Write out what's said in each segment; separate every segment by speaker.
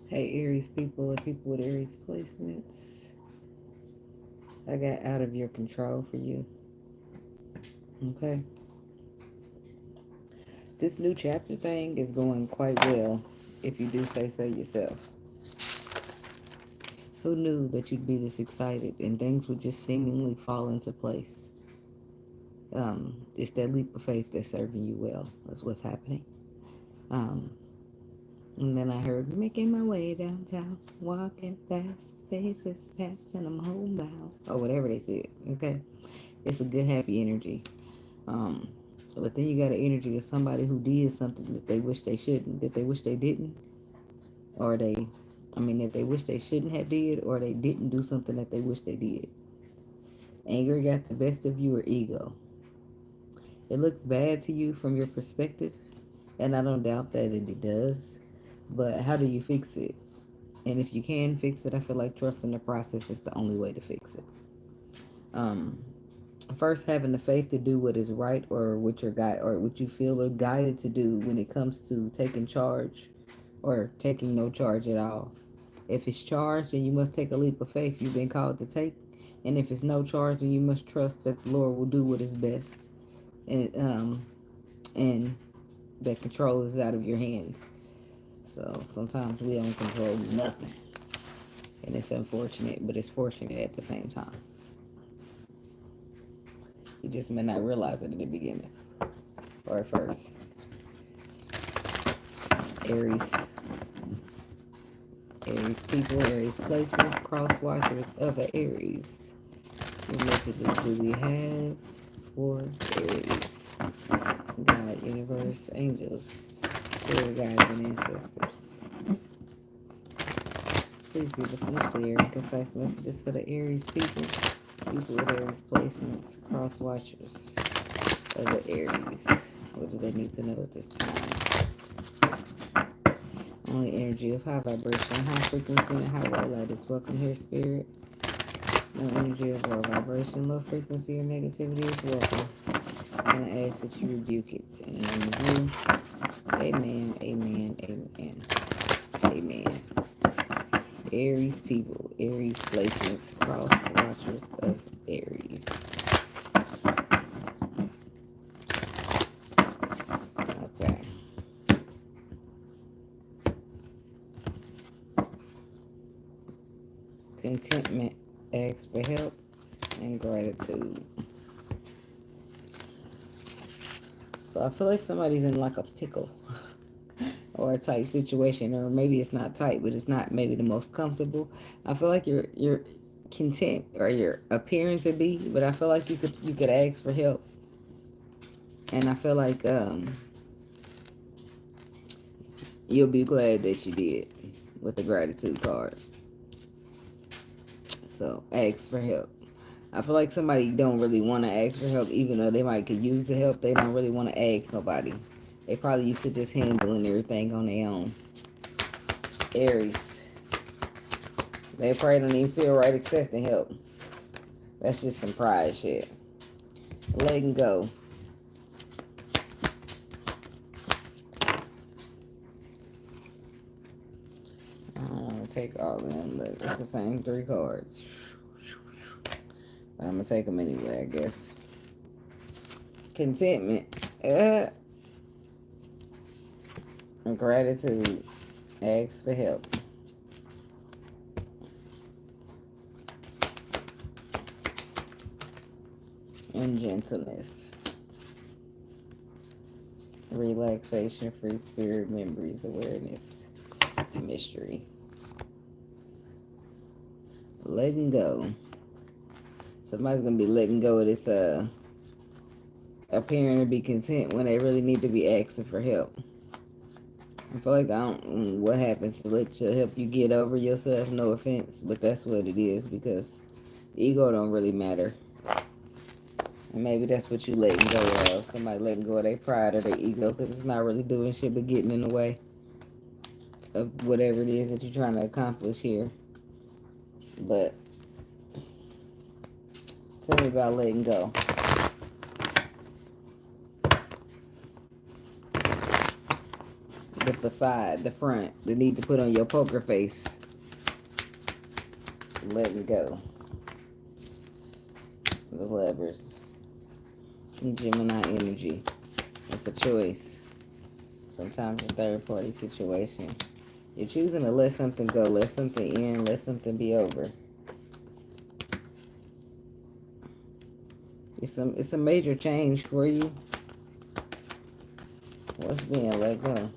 Speaker 1: Hey, Aries people and people with Aries placements. I got out of your control for you. Okay. This new chapter thing is going quite well, if you do say so yourself. Who knew that you'd be this excited and things would just seemingly fall into place? It's that leap of faith that's serving you well. That's what's happening. Um, and then I heard making my way downtown, walking fast, faces past, and I'm homebound, or whatever they said. Okay, it's a good happy energy. Um, but then you got an energy of somebody who did something that they wish they shouldn't, that they wish they didn't, or that they wish they shouldn't have did, or they didn't do something that they wish they did. Anger got the best of you, or ego. It looks bad to you from your perspective, and I don't doubt that it does. But how do you fix it? And if you can fix it, I feel like trusting the process is the only way to fix it. Um, First, having the faith to do what is right, or what your guide, or what you feel are guided to do when it comes to taking charge or taking no charge at all. If it's charge, then you must take a leap of faith you've been called to take. And if it's no charge, then you must trust that the Lord will do what is best. And that control is out of your hands. So sometimes we don't control nothing. And it's unfortunate, but it's fortunate at the same time. You just may not realize it in the beginning or at first. Aries. Aries people, Aries placements, cross watchers of an Aries. What messages do we have for Aries? God, universe, angels, spirit guides, and ancestors. Please give us some clear and concise messages for the Aries people. People with Aries placements, cross watchers of the Aries. What do they need to know at this time? Only energy of high vibration, high frequency, and high white light is welcome here, spirit. No energy of low vibration, low frequency, or negativity is welcome. I'm going to ask that you rebuke it. In the name of you. Amen, amen, amen. Amen. Aries people, Aries placements, cross watchers of Aries. Okay. Contentment, ask for help, and gratitude. So I feel like somebody's in like a pickle or a tight situation, or maybe it's not tight, but it's not maybe the most comfortable. I feel like you're content, or you're appearing to be, but I feel like you could ask for help, and I feel like you'll be glad that you did with the gratitude card. So ask for help. I feel like somebody don't really want to ask for help, even though they might could use the help. They don't really want to ask nobody. They probably used to just handling everything on their own. Aries. They probably don't even feel right accepting help. That's just some pride shit. Letting go. I'm going to take all of them. Look, it's the same 3 cards. But I'm going to take them anyway, I guess. Contentment. Gratitude. Ask for help. And gentleness. Relaxation, free spirit, memories, awareness, mystery. Letting go. Somebody's going to be letting go of this appearing to be content when they really need to be asking for help. I feel like what happens to let you help you get over yourself, no offense, but that's what it is, because ego don't really matter. And maybe that's what you letting go of. Somebody letting go of their pride or their ego, because it's not really doing shit but getting in the way of whatever it is that you're trying to accomplish here. But tell me about letting go. the facade, the front, the need to put on your poker face. Letting go. The Lovers. Gemini energy. It's a choice. Sometimes a third party situation. You're choosing to let something go, let something end, let something be over. It's a major change for you. What's being let go?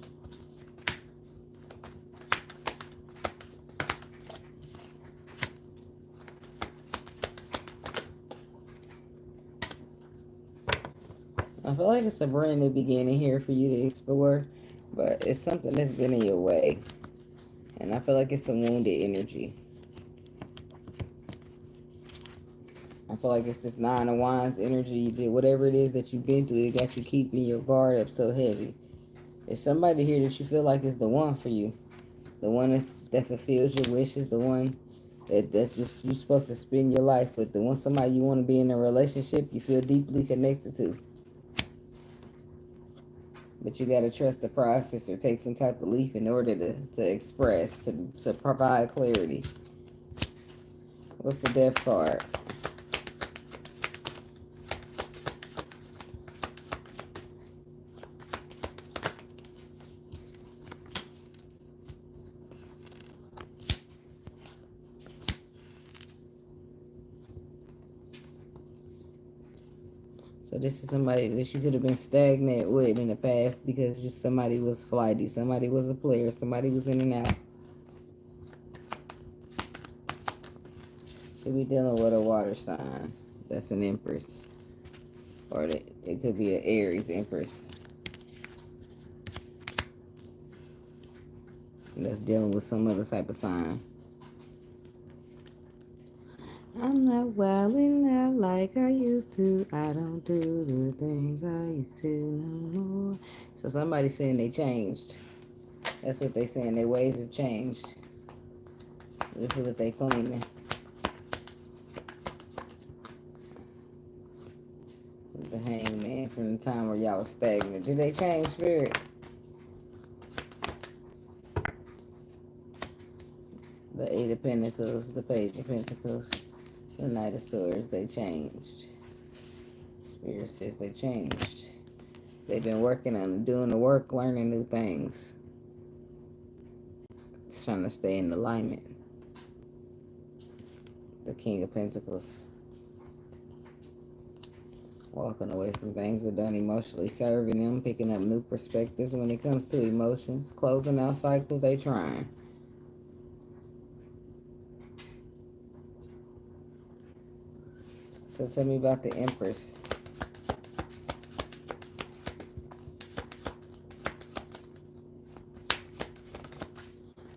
Speaker 1: I feel like it's a brand new beginning here for you to explore, but it's something that's been in your way. And I feel like it's some wounded energy. I feel like it's this Nine of Wands energy. You did whatever it is that you've been through, it got you keeping your guard up so heavy. It's somebody here that you feel like is the one for you. The one that fulfills your wishes, the one that's just you're supposed to spend your life with, the one somebody you want to be in a relationship you feel deeply connected to. But you got to trust the process or take some type of leap in order to express, to provide clarity. What's the Death card? So this is somebody that you could have been stagnant with in the past because just somebody was flighty, somebody was a player, somebody was in and out. Could be dealing with a water sign. That's an Empress. Or it could be an Aries Empress. That's dealing with some other type of sign. I'm not wilding out like I used to. I don't do the things I used to no more. So somebody's saying they changed. That's what they saying. Their ways have changed. This is what they claiming. The Hangman from the time where y'all was stagnant. Did they change, Spirit? The Eight of Pentacles, the Page of Pentacles, the Knight of Swords, they changed. Spirit says they changed. They've been working on doing the work, learning new things. Just trying to stay in alignment. The King of Pentacles. Walking away from things that don't emotionally serving them, picking up new perspectives when it comes to emotions, closing out cycles they trying. So tell me about the Empress.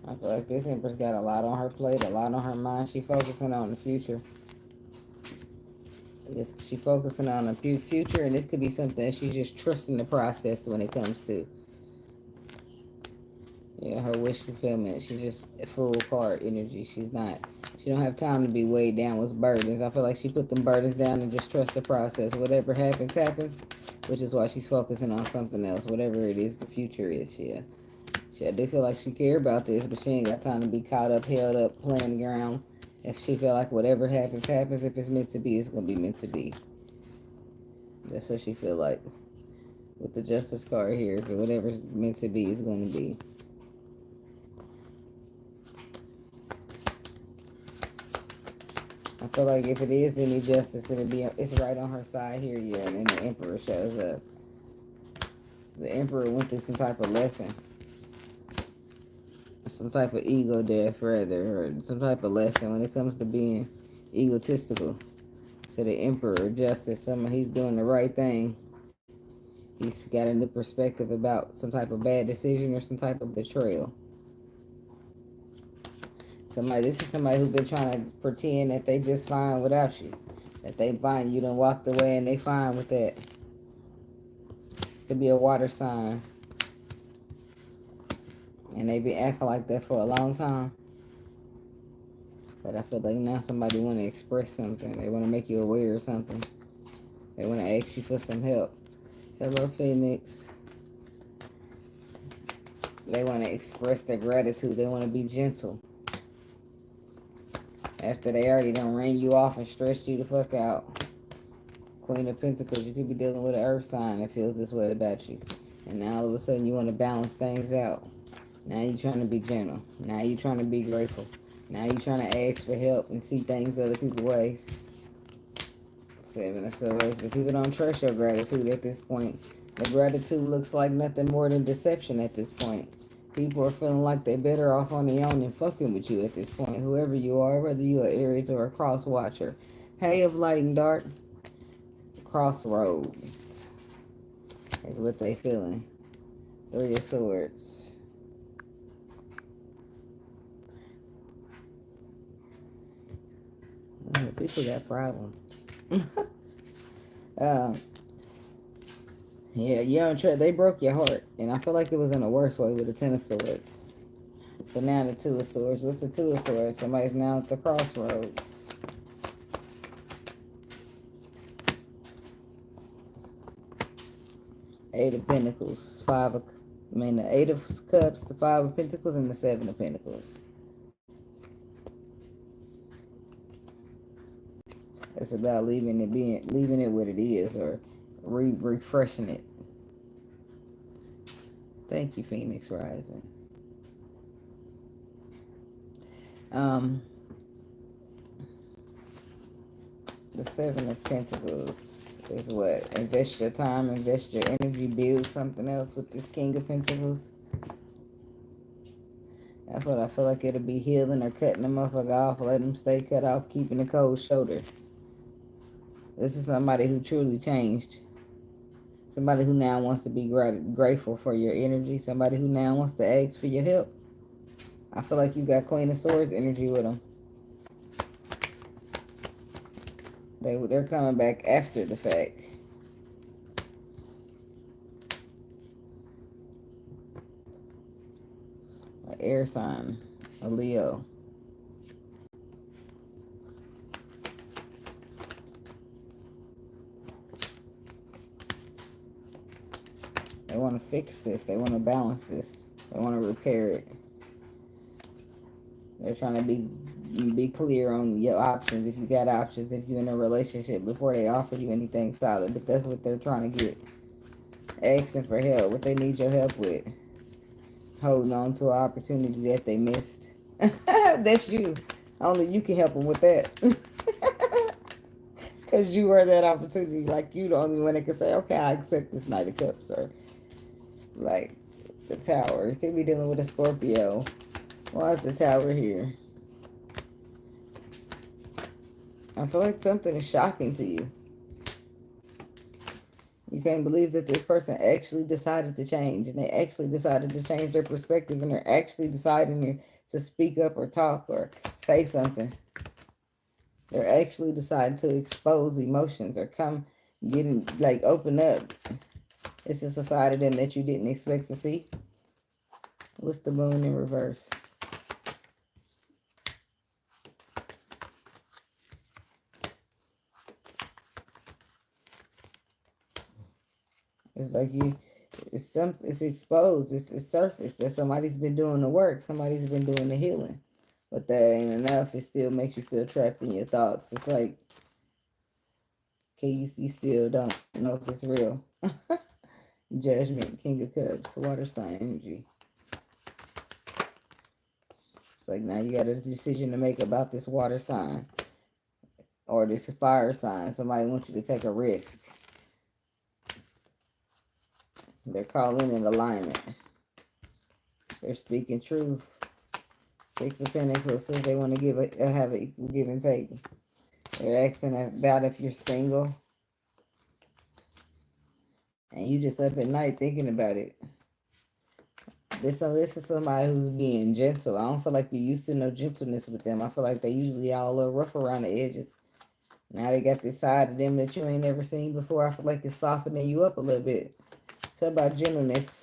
Speaker 1: I feel like this Empress got a lot on her plate, a lot on her mind. She focusing on the future. She focusing on the future, and this could be something that she's just trusting the process when it comes to. Yeah, her wish fulfillment. She's just a full card energy. She don't have time to be weighed down with burdens. I feel like she put them burdens down and just trust the process. Whatever happens, happens. Which is why she's focusing on something else. Whatever it is, the future is. Yeah. I do feel like she care about this, but she ain't got time to be caught up, held up, playing around. If she feel like whatever happens, happens. If it's meant to be, it's going to be meant to be. That's what she feel like. With the Justice card here, if whatever's meant to be is going to be. I feel like if it is any justice, it's right on her side here, yeah, and then the Emperor shows up. The Emperor went through some type of lesson. Some type of ego death, rather, or some type of lesson when it comes to being egotistical. So the Emperor, Justice, he's doing the right thing. He's got a new perspective about some type of bad decision or some type of betrayal. This is somebody who's been trying to pretend that they just fine without you. That they fine, you done walked away and they fine with that. Could be a water sign. And they been acting like that for a long time. But I feel like now somebody want to express something. They want to make you aware of something. They want to ask you for some help. Hello, Phoenix. They want to express their gratitude. They want to be gentle. After they already done ran you off and stressed you the fuck out. Queen of Pentacles, you could be dealing with an earth sign that feels this way about you. And now all of a sudden you want to balance things out. Now you're trying to be gentle. Now you're trying to be grateful. Now you're trying to ask for help and see things other people's ways. Seven of Swords. But people don't trust your gratitude at this point. The gratitude looks like nothing more than deception at this point. People are feeling like they're better off on their own than fucking with you at this point. Whoever you are, whether you're an Aries or a cross watcher. Hay of light and dark. Crossroads is what they feeling. Three of Swords. People got problems. Yeah, you don't trust. They broke your heart, and I feel like it was in a worse way with the Ten of Swords. So now the Two of Swords. What's the Two of Swords? Somebody's now at the crossroads. Eight of Pentacles, the Eight of Cups, the Five of Pentacles, and the Seven of Pentacles. It's about leaving it what it is, or refreshing it. Thank you, Phoenix Rising. The Seven of Pentacles is what? Invest your time, invest your energy, build something else with this King of Pentacles. That's what I feel like it'll be, healing or cutting the motherfucker off, let them stay cut off, keeping the cold shoulder. This is somebody who truly changed. Somebody who now wants to be grateful for your energy. Somebody who now wants to ask for your help. I feel like you got Queen of Swords energy with them. They're coming back after the fact. An air sign, a Leo. They want to fix this. They want to balance this. They want to repair it. They're trying to be clear on your options, if you got options, if you're in a relationship, before they offer you anything solid. But that's what they're trying to get. Asking for help, what they need your help with. Holding on to an opportunity that they missed. That's you. Only you can help them with that. Because you are that opportunity. Like, you the only one that can say, okay, I accept this Knight of Cups. Or like the Tower. You could be dealing with a Scorpio. Why is the Tower here? I feel like something is shocking to you. You can't believe that this person actually decided to change. And they actually decided to change their perspective. And they're actually deciding to speak up or talk or say something. They're actually deciding to expose emotions or open up. It's a side of them that you didn't expect to see. What's the Moon in reverse? It's like it's exposed, it's surfaced that somebody's been doing the work, somebody's been doing the healing. But that ain't enough. It still makes you feel trapped in your thoughts. It's like, okay, you still don't know if it's real. Judgment, King of Cups, water sign energy. It's like now you got a decision to make about this water sign or this fire sign. Somebody wants you to take a risk. They're calling in alignment. They're speaking truth. Six of Pentacles says they want to have an equal give and take. They're asking about if you're single. And you just up at night thinking about it. This is somebody who's being gentle. I don't feel like you used to know gentleness with them. I feel like they usually all a little rough around the edges. Now they got this side of them that you ain't never seen before. I feel like it's softening you up a little bit. Talk about gentleness.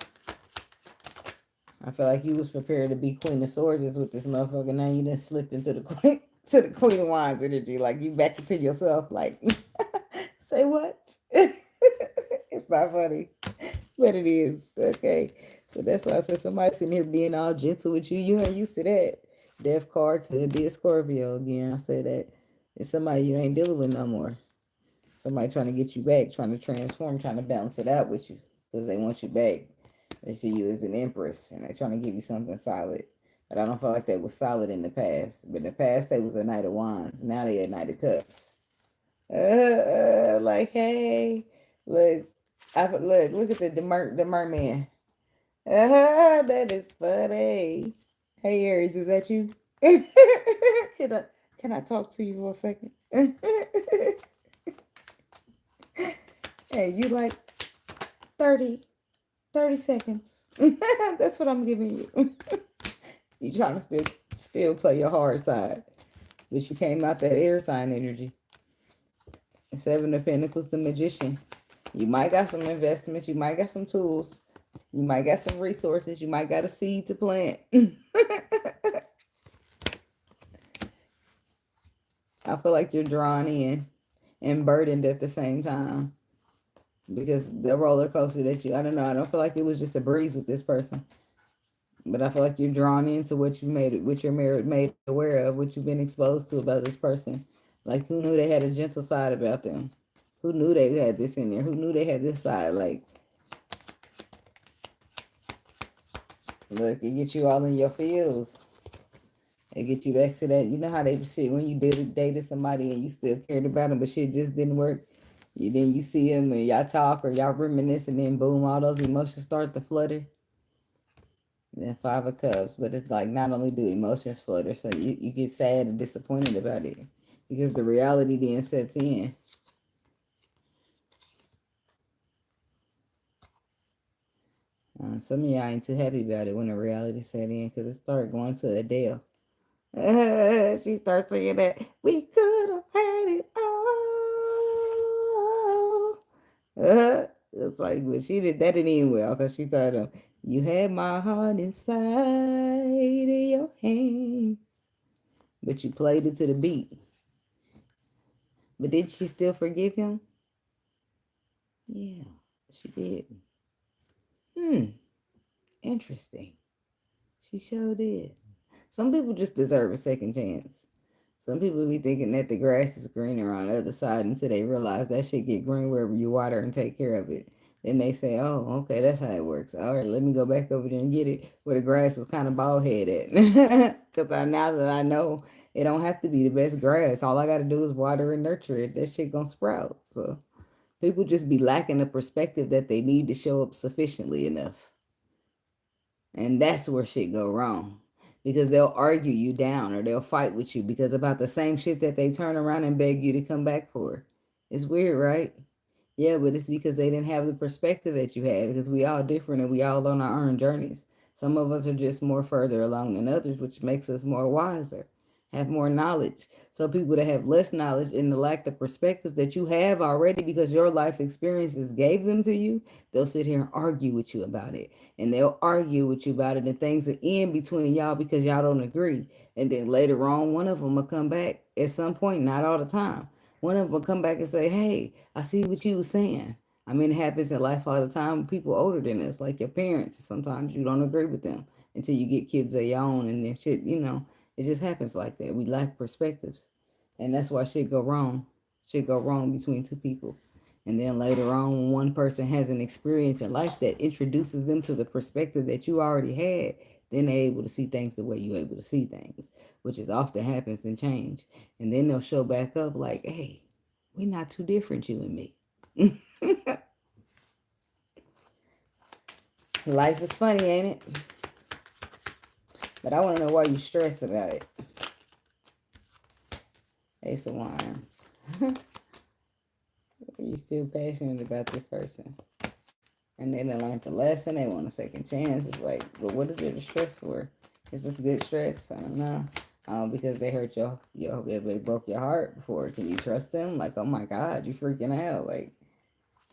Speaker 1: I feel like you was prepared to be Queen of Swords with this motherfucker. Now you done slipped into the Queen of Wands energy. Like, you back into yourself. Like, say what? It's not funny, but it is. Okay. But that's why I said somebody sitting here being all gentle with you. You ain't used to that. Death card could be a Scorpio again. I said that. It's somebody you ain't dealing with no more. Somebody trying to get you back, trying to transform, trying to balance it out with you. Because they want you back. They see you as an empress and they're trying to give you something solid. But I don't feel like that was solid in the past. But in the past, they was a Knight of Wands. Now they a Knight of Cups. Like, hey, look, look at the merman. That is funny. Hey, Aries, is that you? Can I talk to you for a second? Hey, you like 30 seconds. That's what I'm giving you. You trying to still play your hard side. But you came out that air sign energy. Seven of Pentacles, the Magician. You might got some investments. You might got some tools. You might got some resources. You might got a seed to plant. I feel like you're drawn in and burdened at the same time. Because the roller coaster that I don't know, I don't feel like it was just a breeze with this person. But I feel like you're drawn into what you what you're made aware of, what you've been exposed to about this person. Like, who knew they had a gentle side about them? Who knew they had this in there? Who knew they had this side? Like, look, it gets you all in your feels. It gets you back to that. You know how they shit when you dated somebody and you still cared about them, but shit just didn't work. Then you see them and y'all talk or y'all reminisce, and then boom, all those emotions start to flutter. And then Five of Cups, but it's like not only do emotions flutter, so you get sad and disappointed about it because the reality then sets in. Some of y'all ain't too happy about it when the reality set in because it started going to Adele. She starts saying that we could have had it all. It's like, but that didn't end well because she told him, you had my heart inside of your hands. But you played it to the beat. But did she still forgive him? Yeah, she did. Interesting. She sure did. Some people just deserve a second chance. Some people be thinking that the grass is greener on the other side until they realize that shit get green wherever you water and take care of it. Then they say, oh, okay, that's how it works. All right, let me go back over there and get it where the grass was kind of bald headed. Because now that I know it don't have to be the best grass. All I got to do is water and nurture it. That shit gonna sprout. So people just be lacking the perspective that they need to show up sufficiently enough. And that's where shit go wrong. Because they'll argue you down or they'll fight with you because about the same shit that they turn around and beg you to come back for. It's weird, right? Yeah, but it's because they didn't have the perspective that you had because we all different and we all on our own journeys. Some of us are just more further along than others, which makes us more wiser, have more knowledge. So people that have less knowledge and the lack the perspective that you have already because your life experiences gave them to you, they'll sit here and argue with you about it. And they'll argue with you about it and things will end between y'all because y'all don't agree. And then later on, one of them will come back at some point, not all the time. One of them will come back and say, hey, I see what you were saying. I mean, it happens in life all the time. People older than us, like your parents, sometimes you don't agree with them until you get kids of your own and then shit, it just happens like that. We lack perspectives. And that's why shit go wrong. Shit go wrong between two people. And then later on, when one person has an experience in life that introduces them to the perspective that you already had, then they're able to see things the way you're able to see things, which is often happens in change. And then they'll show back up like, hey, we're not too different, you and me. Life is funny, ain't it? But I want to know why you stress about it. Ace of Wands. You still passionate about this person. And they done learned the lesson. They want a second chance. It's like, but what is there to stress for? Is this good stress? I don't know. Because they hurt they broke your heart before. Can you trust them? Like, oh my God, you freaking out. Like,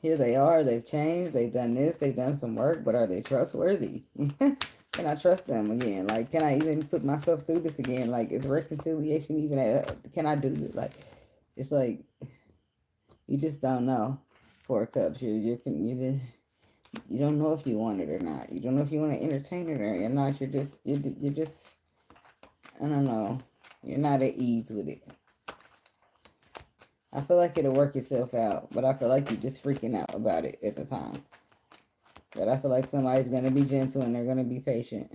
Speaker 1: here they are. They've changed. They've done this. They've done some work. But are they trustworthy? Can I trust them again? Like, can I even put myself through this again? Like, is reconciliation even, can I do it? Like, it's like, you just don't know. Four of Cups, You don't know if you want it or not. You don't know if you want to entertain it or not. You're just, I don't know. You're not at ease with it. I feel like it'll work itself out, but I feel like you're just freaking out about it at the time. But I feel like somebody's going to be gentle and they're going to be patient.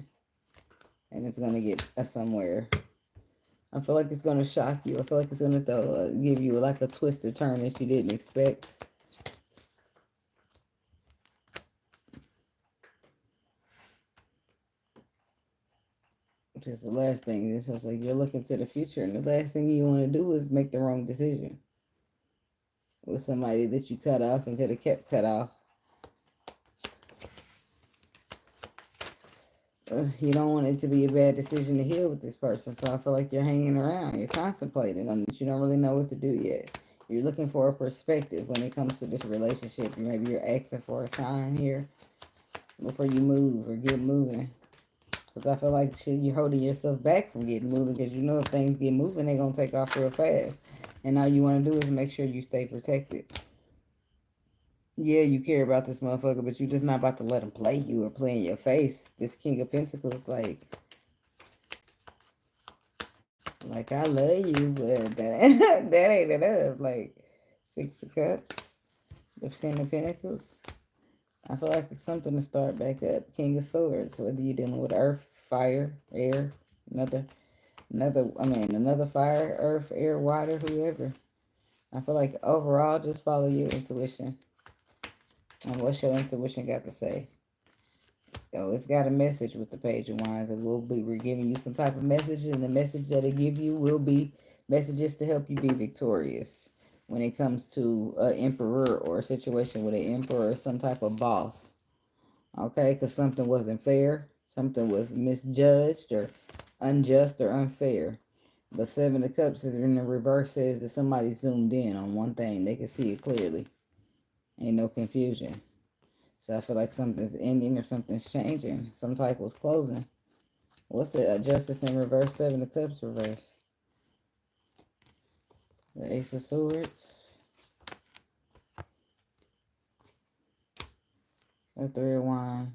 Speaker 1: And it's going to get us somewhere. I feel like it's going to shock you. I feel like it's going to give you like a twist or turn that you didn't expect. Because the last thing, it's just like you're looking to the future, and the last thing you want to do is make the wrong decision with somebody that you cut off and could have kept cut off. You don't want it to be a bad decision to heal with this person, so I feel like you're hanging around. You're contemplating on it. You don't really know what to do yet. You're looking for a perspective when it comes to this relationship. Maybe you're asking for a sign here before you move or get moving. Because I feel like you're holding yourself back from getting moving because you know if things get moving, they're going to take off real fast. And all you want to do is make sure you stay protected. Yeah, you care about this motherfucker, but you're just not about to let him play you or play in your face. This King of Pentacles, like I love you, but that, that ain't enough. Like, Six of Cups, the Ten of Pentacles. I feel like it's something to start back up. King of Swords, whether you're dealing with earth, fire, air, another fire, earth, air, water, whoever. I feel like overall, just follow your intuition. And what's your intuition got to say? Oh, it's got a message with the Page of Wands. We're giving you some type of message, and the message that it give you will be messages to help you be victorious when it comes to an emperor or a situation with an emperor or some type of boss. Okay, because something wasn't fair, something was misjudged or unjust or unfair. But Seven of Cups is in the reverse, says that somebody zoomed in on one thing. They can see it clearly. Ain't no confusion. So I feel like something's ending or something's changing. Some type was closing. What's the Justice in reverse? Seven of Cups reverse. The Ace of Swords. The Three of Wands.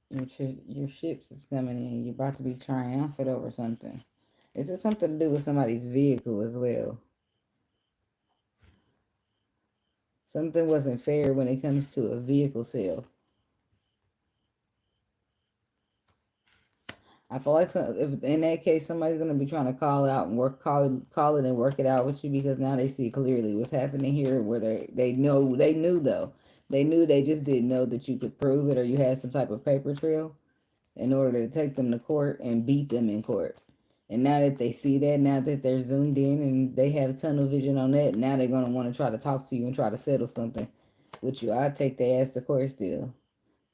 Speaker 1: Your ships is coming in. You're about to be triumphant over something. Is it something to do with somebody's vehicle as well? Something wasn't fair when it comes to a vehicle sale. I feel like if in that case somebody's gonna be trying to call out and call it and work it out with you because now they see clearly what's happening here. Where they knew though, they just didn't know that you could prove it or you had some type of paper trail in order to take them to court and beat them in court. And now that they see that, now that they're zoomed in and they have tunnel vision on that, now they're gonna want to try to talk to you and try to settle something with you. I'd take their ass to court still.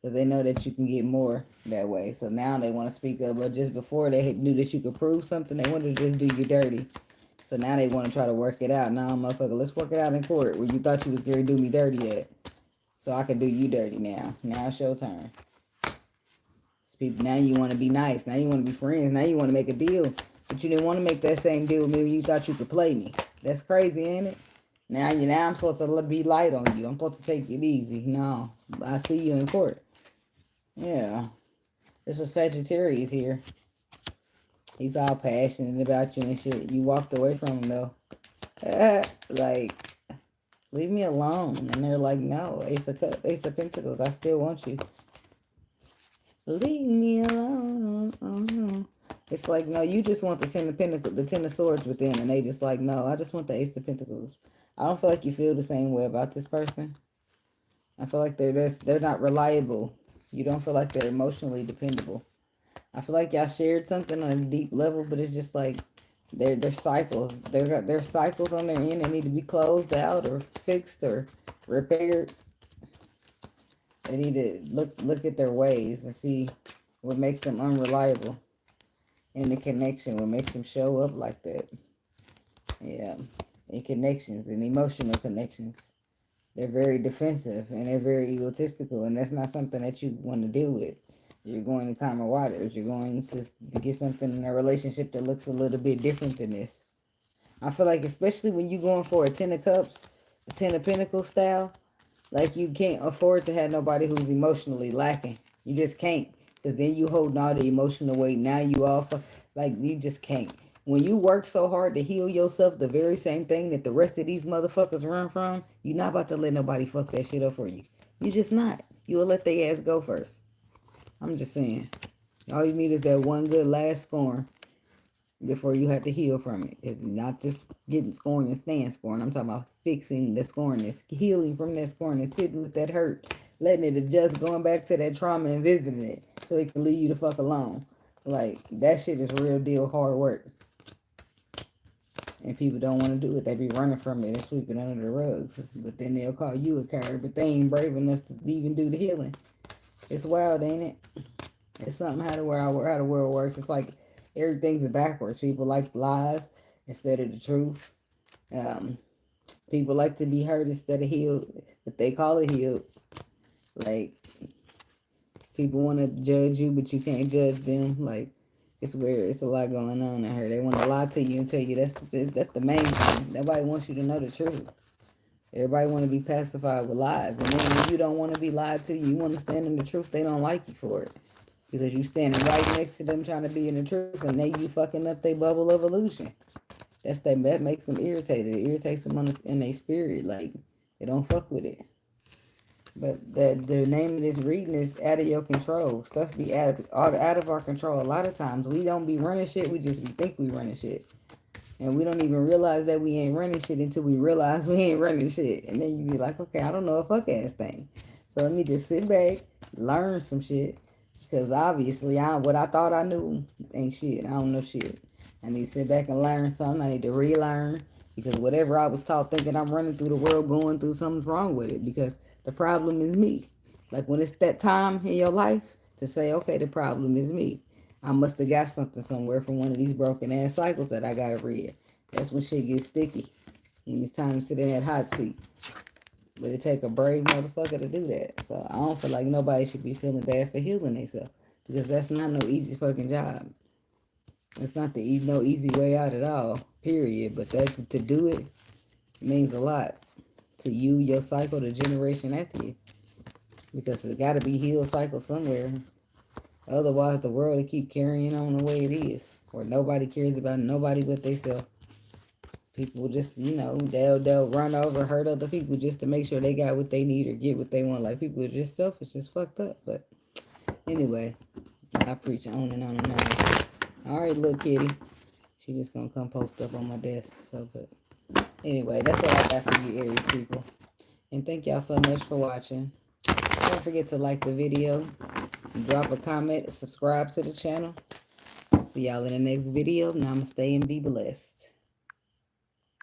Speaker 1: Because they know that you can get more that way. So now they want to speak up. But just before they knew that you could prove something, they wanted to just do you dirty. So now they want to try to work it out. Now, motherfucker, let's work it out in court where you thought you was going to do me dirty at. So I can do you dirty now. Now it's your turn. Now you want to be nice. Now you want to be friends. Now you want to make a deal. But you didn't want to make that same deal with me when you thought you could play me. That's crazy, ain't it? Now I'm supposed to be light on you. I'm supposed to take it easy. No, I see you in court. Yeah. There's a Sagittarius here. He's all passionate about you and shit. You walked away from him, though. Like, leave me alone. And they're like, no, Ace of Pentacles, I still want you. Leave me alone. It's like, no, you just want the Ten of Pentacles, the Ten of Swords with them. And they just like, no, I just want the Ace of Pentacles. I don't feel like you feel the same way about this person. I feel like they're not reliable. You don't feel like they're emotionally dependable. I feel like y'all shared something on a deep level, but it's just like they're cycles. They're cycles on their end that need to be closed out or fixed or repaired. They need to look at their ways and see what makes them unreliable in the connection, what makes them show up like that. Yeah, in connections and emotional connections. They're very defensive and they're very egotistical, and that's not something that you want to deal with. You're going to calmer waters. You're going to get something in a relationship that looks a little bit different than this. I feel like especially when you're going for a Ten of Cups, a Ten of Pentacles style, Like, you can't afford to have nobody who's emotionally lacking. You just can't. Because then you holding all the emotional weight. Now you all, like, you just can't. When you work so hard to heal yourself, the very same thing that the rest of these motherfuckers run from, you're not about to let nobody fuck that shit up for you. You just not. You'll let their ass go first. I'm just saying. All you need is that one good last scoring before you have to heal from it. It's not just getting scoring and staying scoring. I'm talking about fixing the scoring, it's healing from that scoring and sitting with that hurt, letting it adjust, going back to that trauma and visiting it so it can leave you the fuck alone. Like, that shit is real deal hard work. And people don't want to do it. They be running from it and sweeping under the rugs. But then they'll call you a coward, but they ain't brave enough to even do the healing. It's wild, ain't it? It's something how the world works. It's like everything's backwards. People like lies instead of the truth. People like to be hurt instead of healed, but they call it healed. Like, people want to judge you, but you can't judge them. Like, it's weird. It's a lot going on in here. They want to lie to you and tell you that's the main thing. Nobody wants you to know the truth. Everybody want to be pacified with lies. And then when you don't want to be lied to, you want to stand in the truth, they don't like you for it. Because you standing right next to them trying to be in the truth, and they you fucking up their bubble of illusion. That makes them irritated. It irritates them in their spirit. Like, they don't fuck with it. But the name of this reading is out of your control. Stuff be out of our control. A lot of times we don't be running shit. We just think we running shit. And we don't even realize that we ain't running shit until we realize we ain't running shit. And then you be like, okay, I don't know a fuck ass thing. So let me just sit back, learn some shit. Because obviously, what I thought I knew ain't shit. I don't know shit. I need to sit back and learn something. I need to relearn. Because whatever I was taught thinking I'm running through the world going through, something's wrong with it. Because the problem is me. Like, when it's that time in your life to say, okay, the problem is me. I must have got something somewhere from one of these broken ass cycles that I gotta read. That's when shit gets sticky. When it's time to sit in that hot seat. But it take a brave motherfucker to do that. So I don't feel like nobody should be feeling bad for healing themselves. Because that's not no easy fucking job. It's not no easy way out at all. Period. But to do it means a lot. To you, your cycle, the generation after you. Because it got to be healed cycle somewhere. Otherwise, the world will keep carrying on the way it is. Where nobody cares about nobody but themselves. People just, they'll run over, hurt other people just to make sure they got what they need or get what they want. Like, people are just selfish, just fucked up. But anyway, I preach on and on and on. All right, little kitty. She just gonna come post up on my desk. So, but anyway, that's what I got for you, Aries people. And thank y'all so much for watching. Don't forget to like the video, drop a comment, subscribe to the channel. See y'all in the next video. Namaste and be blessed.